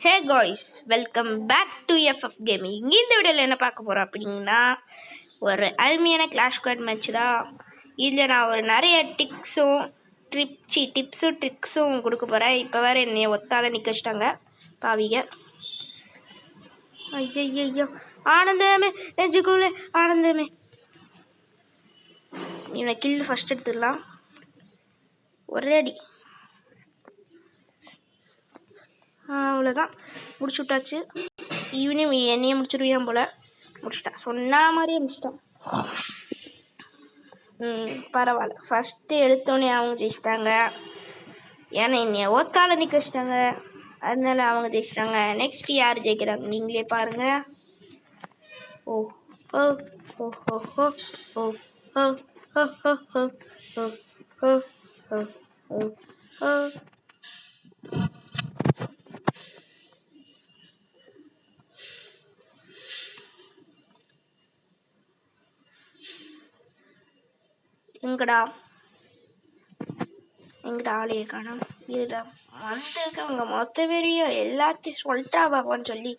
Hey guys, welcome back to FF gaming. இந்த வீடியோவில் என்ன பார்க்க போகிறோம் அப்படின்னா, ஒரு அருமையான கிளாஷ் ஸ்குவாட் மேட்ச் தான். இதில் நான் ஒரு நிறைய டிப்ஸும் ட்ரிக்ஸும் கொடுக்க போகிறேன். இப்போ வேறு என்னைய ஒத்தால நிற்க வச்சிட்டாங்க பாவிங்க. ஐயோ ஆனந்தமே, நெஞ்சுக்குள்ளே ஆனந்தமே. இவனை கில் ஃபஸ்ட் எடுத்துடலாம். ஒரே அடி. அவ்வளோதான், முடிச்சு விட்டாச்சு. ஈவினிங் என்னையே முடிச்சுடுவியான் போல். முடிச்சிட்டான், சொன்ன மாதிரியே முடிச்சிட்டான். பரவாயில்ல, ஃபஸ்ட்டு எடுத்தோடனே அவங்க ஜெயிச்சிட்டாங்க. ஏன்னா என்னைய ஓத்தால நிற்க வச்சிட்டாங்க, அதனால அவங்க ஜெயிச்சிட்டாங்க. நெக்ஸ்ட் யார் ஜெயிக்கிறாங்க நீங்களே பாருங்க. ஓ ஓ ஓ ஓ ஓ ஓ ஓ ஓ ஓ ஓ ஓ ஓ ஓ. எங்கடா ஆளையே காணோம். இதுடா வந்திருக்கவங்க மொத்த பேரையும் எல்லாத்தையும் சொல்லிட்டா பாப்பான்னு சொல்லி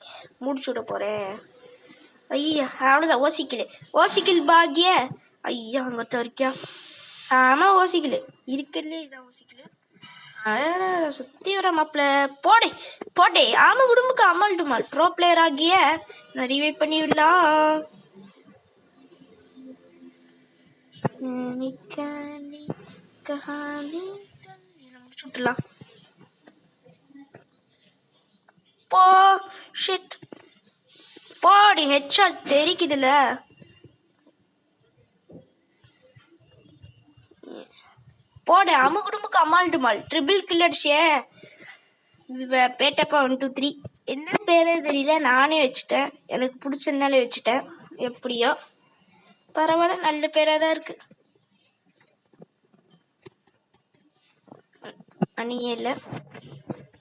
முடிச்சு விட போகிறேன். ஐயா அவ்வளோதான், ஓசிக்கல் பாக்கிய. ஐயா அங்கே வரைக்கும் சாம ஓசிக்கல் இருக்கிறதுலே இதான் ஓசிக்கல். சுற்றி வர மாப்பிள்ள போடே ஆமா குடும்பக்கு அம்மாள் ப்ரோ பிளேயர் ஆகிய நிறைவே பண்ணி விடலாம். முடிச்சுட்டலாம். போடி ஹெட்ஷாட் தெரிக்குதுல. போட அமுகுடுமுக்கு அம்மாள் ட்ரிபிள் கில் அடிச்சே. பேட்டப்பா 1 2 3 என்ன பேரே தெரியல, நானே வச்சுட்டேன். எனக்கு பிடிச்சதுனால வச்சுட்டேன். எப்படியோ பரவாயில்ல, நல்ல பேராக தான் இருக்கு. அணியே இல்லை,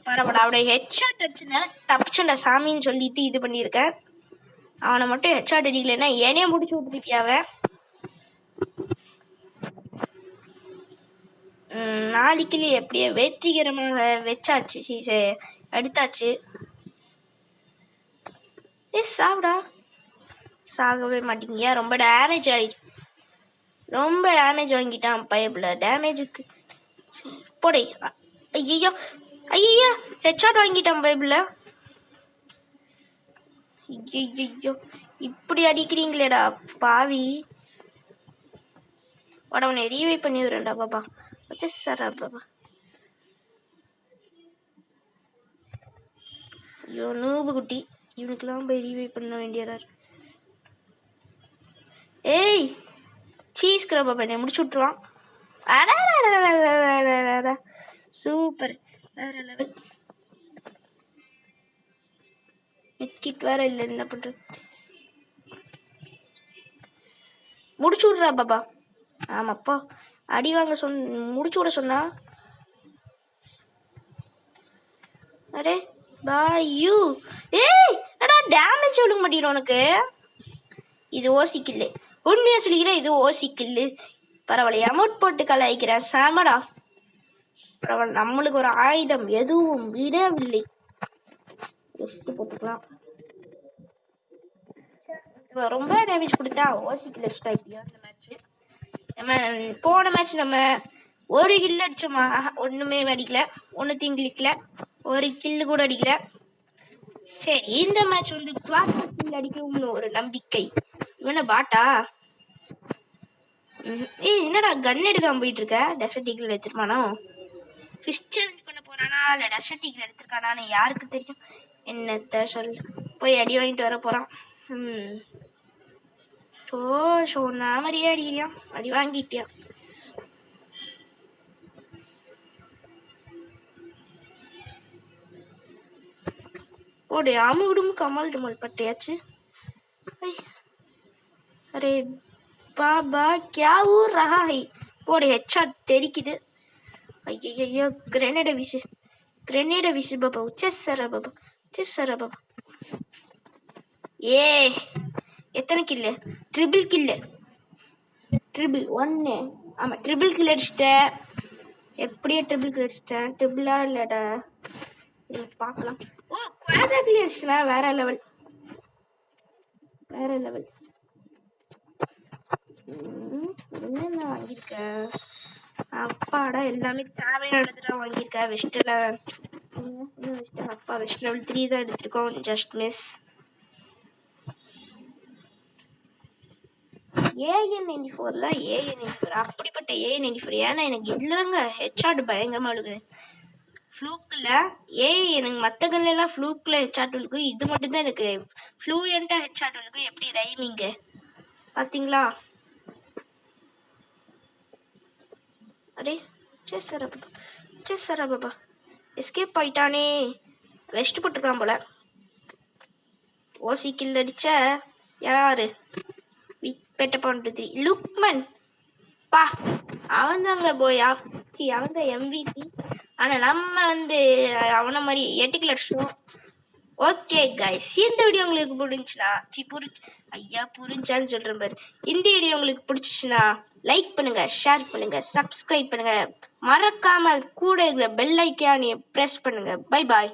பரவாயில்ல. அவனை ஹெட்ஷாட் அடிச்சதுனால தப்பிச்சுண்டா சாமின்னு சொல்லிட்டு இது பண்ணியிருக்கேன். அவனை மட்டும் ஹெட்ஷாட் அடிக்கலைன்னா ஏனே முடிச்சு விட்டுருப்பியாவ. நாளைக்கு எப்படியோ வெற்றிகரமாக வச்சாச்சு, எடுத்தாச்சு. சாப்பிடா, சாகவே மாட்டீங்க. ரொம்ப டேமேஜ் வாங்கிட்டான் பைப்பில். டேமேஜுக்கு போடே. ஐயோ ஹெட்ஷாட் வாங்கிட்டான் பைப்பில். ஐயோ இப்படி அடிக்கிறீங்களேடா பாவி. உடனே ரீவை பண்ணி விடுறேன்டா பாப்பா. சார் பாப்பா. ஐயோ நூபு குட்டி, இவனுக்கெல்லாம் போய் ரீவை பண்ண வேண்டியதா. ஏய் சீஸ்கிற பாப்பா, என்னை முடிச்சு விட்டுருவான். சூப்பர், வேற லெவல். மெட்கிட் வேற இல்லை, என்ன பண்றது. முடிச்சு விட்றா பாப்பா. ஆமாப்பா, அடி வாங்க முடிச்சு விட சொன்னா. அரே பாயூ, ஏய் அடா டேமேஜ் விழுக மாட்டேங்கிற உனக்கு. இது ஓசிக்கில்லு, உண்மையாக சொல்லிக்கிறேன், இது ஓசிக்கில்லு. பரவாயில்ல, அமௌண்ட் போட்டு கலாய்க்கிறேன். சாமடா பரவாயில்ல, நம்மளுக்கு ஒரு ஆயுதம் எதுவும் விடவில்லை. போட்டுக்கலாம். ரொம்ப டேமேஜ் கொடுத்தா ஓசிக்கில் ஸ்டைப்பியா இந்த மேட்ச். நம்ம போன மேட்ச் நம்ம ஒரு கில் அடிச்சோமா, ஒன்றுமே அடிக்கல, ஒன்றுத்தையும் கிளிக்கல, ஒரு கில்லு கூட அடிக்கல. சரி, இந்த மேட்ச் வந்து கில் அடிக்கணும்னு ஒரு நம்பிக்கை. இவன பாட்டா? என்னடா கன் எடுக்காம போயிட்டு இருக்க? டெசர்ட் ஈகிள் எடுத்துருப்பானோ? ஃபிஷ் சேலஞ்ச் பண்ண போறானா இல்லை டெசர்ட் ஈகிள் எடுத்திருக்கானான்னு யாருக்கு தெரியும். என்னத்த சொல்லு, போய் அடி வாங்கிட்டு வர போறான். சொன்ன மாதிரியே அடிக்கிறியா, அடி வாங்கிட்டியா? ஓடே அமுகுடும் கமல் டுமல் பட்டையாச்சு. அரே பாபா क्या हो रहा है? போடே ஹெட்ஷாட் தெரிக்குது. ஐயோ கிரெனேட வீசு பாபா. செஸ்ஸரா பாபா. ஏ எத்தனை கில்லு? ட்ரிபிள் 1. ஆமாம், ட்ரிபிள் கில் அடிச்சிட்டேன். எப்படியே ட்ரிபிள் கில் அடிச்சிட்டேன். ட்ரிபிளா இல்லடா, பார்க்கலாம். ஓ நேரத்துலயே அடிச்சுனா வேற லெவல். என்னென்ன வாங்கியிருக்க? அப்பாடா எல்லாமே தேவையானதுதான் வாங்கியிருக்க. வெஸ்ட்ல அப்பா வெஸ்ட் லெவல் 3 தான் எடுத்திருக்கோம். Just miss. AN94ல AN94 அப்படிப்பட்ட AN94. ஏன்னா எனக்கு இதுலங்க ஹெட்ஷாட் பயங்கரமா விழுகுது. ஃப்ளூக்கில் எனக்கு மற்ற கன்லாம் ஃப்ளூக்கில் ஹெட்ஷாட் விழுக்கும். இது மட்டும்தான் எனக்கு ஃப்ளூயண்ட்டாக ஹெட்ஷாட் விழுக்கும். எப்படி ரைமிங்கு பார்த்தீங்களா? அடே சார் பாபா எஸ்கேப் ஆயிட்டானே. வெஸ்ட் போட்டுருக்கான் போல. ஓசி கில் அடிச்ச யாரு? பெட்ட பண்ணுறது லுக்மன் பா. அவன் தாங்க போயா, அவன் தான் MVP. ஆனால் நம்ம அவனை மாதிரி 8 கிலோ அடிச்சோம். ஓகே கைஸ், இந்த வீடியோ உங்களுக்கு பிடிச்சுன்னா புரிஞ்சான்னு சொல்கிறேன் பாரு. இந்த வீடியோ உங்களுக்கு பிடிச்சிச்சுன்னா லைக் பண்ணுங்க, ஷேர் பண்ணுங்க, சப்ஸ்கிரைப் பண்ணுங்க. மறக்காம கூட இருக்கிற பெல் ஐக்கானை ப்ரெஸ் பண்ணுங்க. Bye bye.